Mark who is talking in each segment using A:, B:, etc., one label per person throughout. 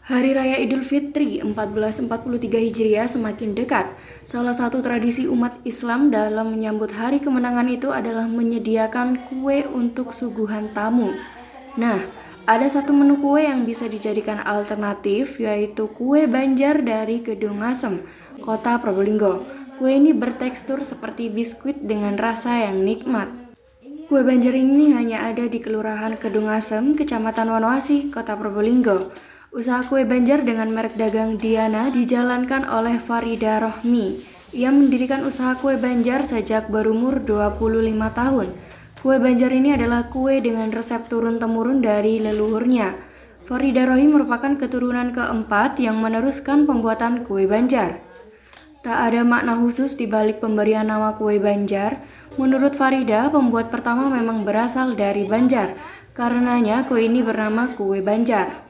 A: Hari Raya Idul Fitri 1443 Hijriah semakin dekat. Salah satu tradisi umat Islam dalam menyambut hari kemenangan itu adalah menyediakan kue untuk suguhan tamu. Nah, ada satu menu kue yang bisa dijadikan alternatif, yaitu kue Banjar dari Kedungasem, Kota Probolinggo. Kue ini bertekstur seperti biskuit dengan rasa yang nikmat. Kue Banjar ini hanya ada di Kelurahan Kedungasem, Kecamatan Wonoasih, Kota Probolinggo. Usaha kue Banjar dengan merek dagang Diana dijalankan oleh Farida Rohmi. Ia mendirikan usaha kue Banjar sejak berumur 25 tahun. Kue Banjar ini adalah kue dengan resep turun-temurun dari leluhurnya. Farida Rohmi merupakan keturunan keempat yang meneruskan pembuatan kue Banjar. Tak ada makna khusus di balik pemberian nama kue Banjar. Menurut Farida, pembuat pertama memang berasal dari Banjar. Karenanya kue ini bernama kue Banjar.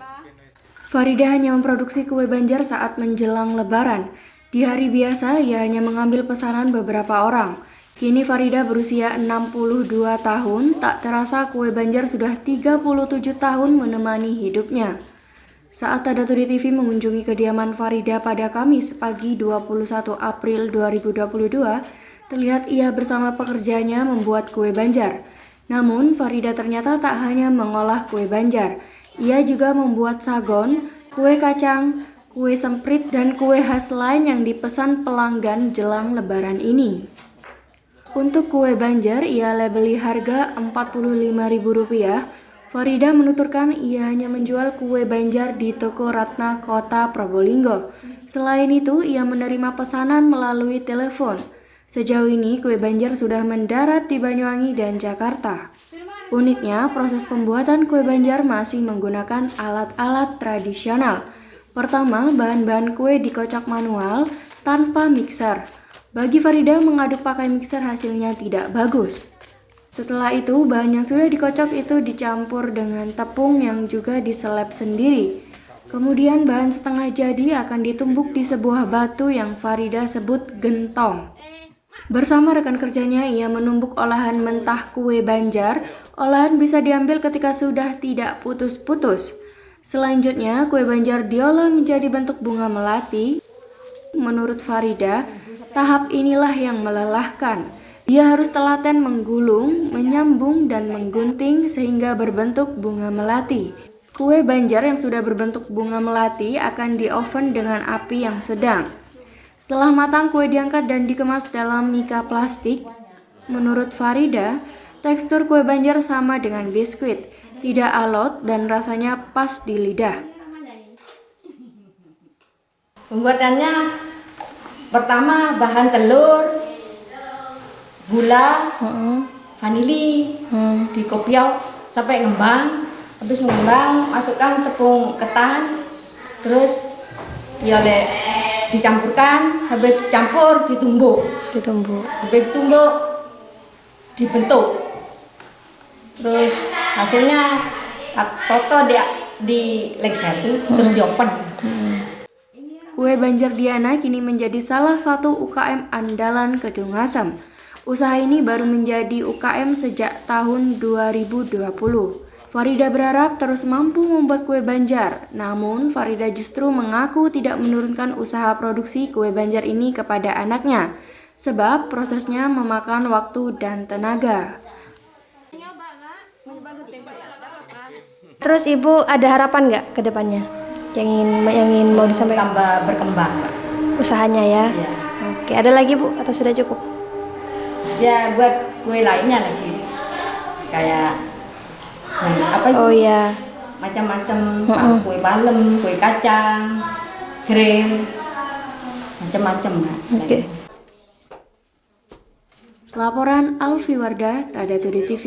A: Farida hanya memproduksi kue Banjar saat menjelang Lebaran. Di hari biasa, ia hanya mengambil pesanan beberapa orang. Kini Farida berusia 62 tahun, tak terasa kue Banjar sudah 37 tahun menemani hidupnya. Saat Tadatudi TV mengunjungi kediaman Farida pada Kamis pagi 21 April 2022, terlihat ia bersama pekerjanya membuat kue Banjar. Namun, Farida ternyata tak hanya mengolah kue Banjar. Ia juga membuat sagon, kue kacang, kue semprit, dan kue khas lain yang dipesan pelanggan jelang Lebaran ini. Untuk kue Banjar, ia labeli harga Rp45.000. Farida menuturkan ia hanya menjual kue Banjar di Toko Ratna Kota Probolinggo. Selain itu, ia menerima pesanan melalui telepon. Sejauh ini, kue Banjar sudah mendarat di Banyuwangi dan Jakarta. Uniknya, proses pembuatan kue Banjar masih menggunakan alat-alat tradisional. Pertama, bahan-bahan kue dikocok manual tanpa mixer. Bagi Farida, mengaduk pakai mixer hasilnya tidak bagus. Setelah itu, bahan yang sudah dikocok itu dicampur dengan tepung yang juga diseleb sendiri. Kemudian bahan setengah jadi akan ditumbuk di sebuah batu yang Farida sebut gentong. Bersama rekan kerjanya, ia menumbuk olahan mentah kue Banjar. Olahan bisa diambil ketika sudah tidak putus-putus. Selanjutnya, kue Banjar diolah menjadi bentuk bunga melati. Menurut Farida, tahap inilah yang melelahkan. Dia harus telaten menggulung, menyambung, dan menggunting sehingga berbentuk bunga melati. Kue Banjar yang sudah berbentuk bunga melati akan di-oven dengan api yang sedang. Setelah matang, kue diangkat dan dikemas dalam mika plastik. Menurut Farida, tekstur kue Banjar sama dengan biskuit, tidak alot dan rasanya pas di lidah.
B: Pembuatannya pertama bahan telur, gula, vanili, dikopiau sampai ngembang. Habis ngembang, masukkan tepung ketan, terus dicampurkan, habis dicampur ditumbuk. Habis ditumbuk dibentuk. Terus hasilnya toto di lengser terus diopen.
A: Kue Banjar Diana kini menjadi salah satu UKM andalan Kedungasem. Usaha ini baru menjadi UKM sejak tahun 2020. Farida berharap terus mampu membuat kue Banjar. Namun, Farida justru mengaku tidak menurunkan usaha produksi kue Banjar ini kepada anaknya, sebab prosesnya memakan waktu dan tenaga.
C: Terus Ibu ada harapan nggak ke depannya yang ingin mau disampaikan?
B: Tambah berkembang.
C: Usahanya ya?
B: Ya.
C: Oke, ada lagi Bu atau sudah cukup?
B: Ya buat kue lainnya lagi. Kayak
C: Oh iya.
B: macam-macam, kue balem, kue kacang, krim, macam-macam.
C: Oke.
A: Laporan Alfi Wardah, Tadatudi TV.